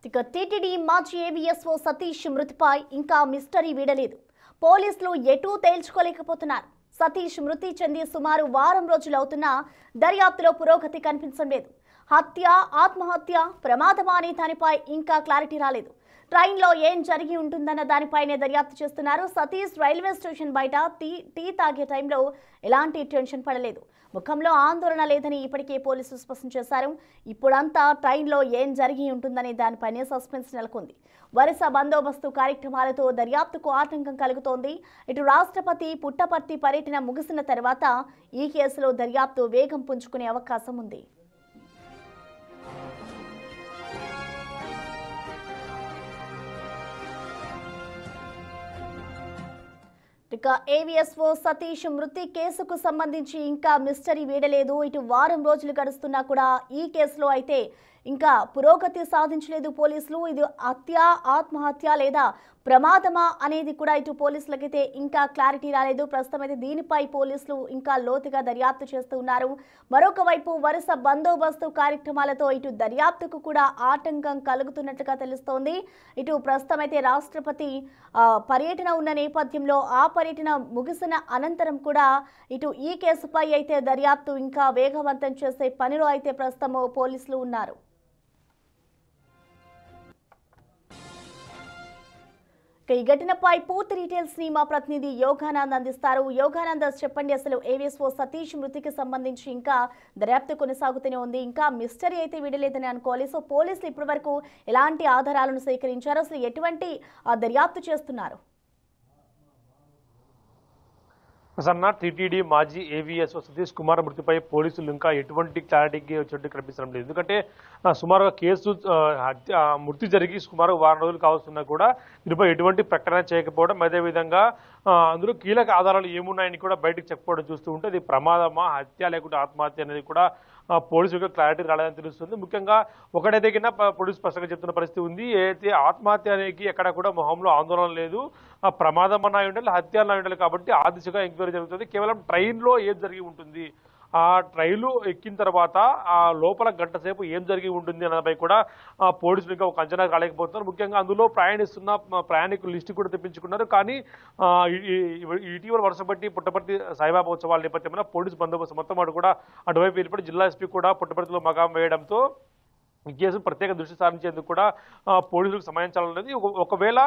ఇక టీటీడీ మాజీ ఏవీఎస్ఓ సతీష్ మృతిపై ఇంకా మిస్టరీ వీడలేదు. పోలీసులు ఎటూ తేల్చుకోలేకపోతున్నారు. సతీష్ మృతి చెంది సుమారు వారం రోజులు అవుతున్నా దర్యాప్తులో పురోగతి కనిపించడం లేదు. హత్య, ఆత్మహత్య, ప్రమాదమా అనే దానిపై ఇంకా క్లారిటీ రాలేదు. ట్రైన్లో ఏం జరిగి ఉంటుందన్న దానిపైనే దర్యాప్తు చేస్తున్నారు. సతీష్ రైల్వే స్టేషన్ బయట టీ తాగే టైంలో ఎలాంటి టెన్షన్ పడలేదు. ముఖంలో ఆందోళన లేదని ఇప్పటికే పోలీసులు స్పష్టం చేశారు. ఇప్పుడంతా ట్రైన్లో ఏం జరిగి ఉంటుందనే దానిపైనే సస్పెన్స్ నెలకొంది. వరుస బందోబస్తు కార్యక్రమాలతో దర్యాప్తుకు ఆటంకం కలుగుతోంది. ఇటు రాష్ట్రపతి పుట్టపర్తి పర్యటన ముగిసిన తర్వాత ఈ కేసులో దర్యాప్తు వేగం పుంజుకునే అవకాశం ఉంది. ఇక ఏవీఎస్ఓ సతీష్ మృతి కేసుకు సంబంధించి ఇంకా మిస్టరీ వీడలేదు. ఇటు వారం రోజులు గడుస్తున్నా కూడా ఈ కేసులో అయితే ఇంకా పురోగతి సాధించలేదు పోలీసులు. ఇది హత్య, ఆత్మహత్య లేదా ప్రమాదమా అనేది కూడా ఇటు పోలీసులకైతే ఇంకా క్లారిటీ రాలేదు. ప్రస్తుతం అయితే దీనిపై పోలీసులు ఇంకా లోతుగా దర్యాప్తు చేస్తూ ఉన్నారు. మరొక వైపు వరుస బందోబస్తు కార్యక్రమాలతో ఇటు దర్యాప్తుకు కూడా ఆటంకం కలుగుతున్నట్లుగా తెలుస్తోంది. ఇటు ప్రస్తుతం అయితే రాష్ట్రపతి పర్యటన ఉన్న నేపథ్యంలో ఆ పర్యటన ముగిసిన అనంతరం కూడా ఇటు ఈ కేసుపై అయితే దర్యాప్తు ఇంకా వేగవంతం చేసే పనిలో అయితే ప్రస్తుతం పోలీసులు ఉన్నారు. ఈ ఘటనపై పూర్తి డీటెయిల్స్ ని మా ప్రతినిధి యోగానంద్ అందిస్తారు. యోగానంద్, చెప్పండి, అసలు ఏవీఎస్ఓ సతీష్ మృతికి సంబంధించి ఇంకా దర్యాప్తు కొనసాగుతూనే ఉంది, ఇంకా మిస్టరీ అయితే విడలేదని అనుకోవాలి. సో పోలీసులు ఇప్పటి వరకు ఎలాంటి ఆధారాలను సేకరించారు, అసలు ఎటువంటి దర్యాప్తు చేస్తున్నారు? ప్రసన్న, టీటీడీ మాజీ ఏవీఎస్ఓ సతీష్ కుమార్ మృతిపై పోలీసులు ఇంకా ఎటువంటి క్లారిటీకి వచ్చేట్టు కనిపించడం లేదు. ఎందుకంటే సుమారుగా కేసు మృతి జరిగి సుమారు వారం రోజులు కావస్తున్నా కూడా దీనిపై ఎటువంటి ప్రకటన చేయకపోవడం, అదేవిధంగా అందులో కీలక ఆధారాలు ఏమున్నాయని కూడా బయటకు చెప్పకపోవడం చూస్తూ ఉంటే అది ప్రమాదమా, హత్య లేకుంటే ఆత్మహత్య అనేది కూడా పోలీసులకు క్లారిటీ రాలేదని తెలుస్తుంది. ముఖ్యంగా ఒకటైతే కింద పోలీసు స్పష్టంగా చెప్తున్న పరిస్థితి ఉంది. ఏదైతే ఆత్మహత్య అనేది ఎక్కడ కూడా మొహంలో ఆందోళన లేదు, ప్రమాదం అన్నా ఉండాలి, హత్య అన్నా ఉండాలి. కాబట్టి ఆ దిశగా ఎంక్వైరీ జరుగుతుంది. కేవలం ట్రైన్లో ఏం జరిగి ఉంటుంది, ఆ ట్రైన్లు ఎక్కిన తర్వాత ఆ లోపల గంట సేపు ఏం జరిగి ఉంటుంది అన్నపై కూడా పోలీసులు ఇంకా ఒక అంచనా రాలేకపోతున్నారు. ముఖ్యంగా అందులో ప్రయాణిస్తున్న ప్రయాణికుల లిస్టు కూడా తెప్పించుకున్నారు. కానీ ఇటీవల వరుస బట్టి పుట్టపర్తి సాయిబాబా ఉత్సవాల నేపథ్యంలో పోలీసు బందోబస్తు మొత్తం అటు కూడా అటువైపు ఏర్పడి జిల్లా ఎస్పీ కూడా పుట్టపర్తిలో మకాం వేయడంతో ఈ కేసు ప్రత్యేక దృష్టి సారించేందుకు కూడా పోలీసులకు సమాయించాలన్నది. ఒకవేళ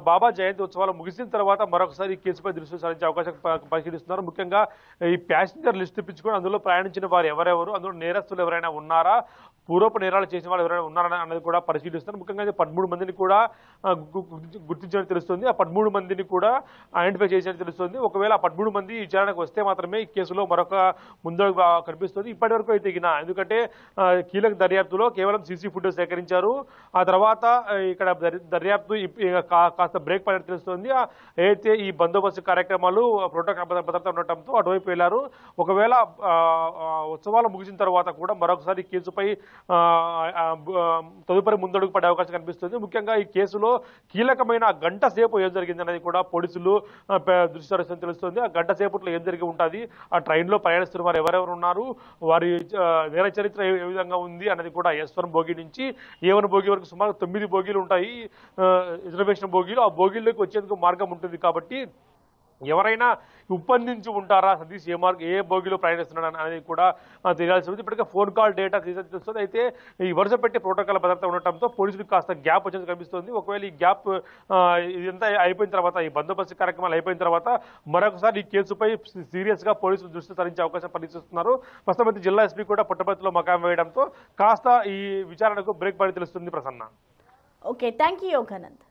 బాబా జయంతి ఉత్సవాలు ముగిసిన తర్వాత మరొకసారి ఈ కేసుపై దృష్టి సారించే అవకాశం పరిశీలిస్తున్నారు. ముఖ్యంగా ఈ ప్యాసింజర్ లిస్ట్ తెప్పించుకొని అందులో ప్రయాణించిన వారు ఎవరెవరు, అందులో నేరస్తులు ఎవరైనా ఉన్నారా, పూర్వపు నేరాలు చేసిన వాళ్ళు ఎవరైనా ఉన్నారని అన్నది కూడా పరిశీలిస్తున్నారు. ముఖ్యంగా 13 మందిని కూడా గుర్తించినట్టు తెలుస్తుంది. ఆ 13 మందిని కూడా ఐడెంటిఫై చేసినట్టు తెలుస్తుంది. ఒకవేళ ఆ 13 మంది విచారణకు వస్తే మాత్రమే ఈ కేసులో మరొక ముందడుగు కనిపిస్తుంది. ఇప్పటి వరకు అయితే ఎందుకంటే కీలక దర్యాప్తులో కేవలం సీసీ ఫుటేజ్ సేకరించారు. ఆ తర్వాత ఇక్కడ దర్యాప్తు కాస్త బ్రేక్ పడినట్టు తెలుస్తుంది. అయితే ఈ బందోబస్తు కార్యక్రమాలు ప్రోటోకాల్ భద్రత ఉండటంతో అటువైపు వెళ్లారు. ఒకవేళ ఉత్సవాలు ముగిసిన తర్వాత కూడా మరొకసారి కేసుపై తదుపరి ముందడుగు పడే అవకాశం కనిపిస్తుంది. ముఖ్యంగా ఈ కేసులో కీలకమైన గంట సేపు ఏం జరిగింది అనేది కూడా పోలీసులు దృష్టి సారిస్తుందని తెలుస్తుంది. ఆ గంట సేపట్లో ఏం జరిగి ఉంటుంది, ఆ ట్రైన్లో ప్రయాణిస్తున్న వారు ఎవరెవరు ఉన్నారు, వారి నేర చరిత్ర ఏ విధంగా ఉంది అన్నది కూడా S1 బోగి నుంచి A1 బోగి వరకు సుమారు 9 బోగీలు ఉంటాయి, రిజర్వేషన్ బోగీలు. ఆ బోగీల్లోకి వచ్చేందుకు మార్గం ఉంటుంది. కాబట్టి ఎవరైనా ఉప్పందించి ఉంటారా, సతీష్ ఏ బోగిలో ప్రయాణిస్తున్నాడు అనేది కూడా తెలియాల్సి ఉంది. ఇప్పటికే ఫోన్ కాల్ డేటా తెలుస్తుంది. అయితే ఈ వరుస పెట్టి ప్రోటోకాల్ భద్రత ఉండటంతో పోలీసులకు కాస్త గ్యాప్ వచ్చేది కనిపిస్తుంది. ఒకవేళ ఈ గ్యాప్ ఇదంతా అయిపోయిన తర్వాత, ఈ బందోబస్తు కార్యక్రమాలు అయిపోయిన తర్వాత మరొకసారి ఈ కేసుపై సీరియస్ గా పోలీసులు దృష్టి సారించే అవకాశం పరిశీలిస్తున్నారు. ప్రస్తుతం జిల్లా ఎస్పీ కూడా పుట్టపర్తిలో మకాం వేయడంతో కాస్త ఈ విచారణకు బ్రేక్ పడి తెలుస్తుంది. Prasanna, okay, thank you Yoganand.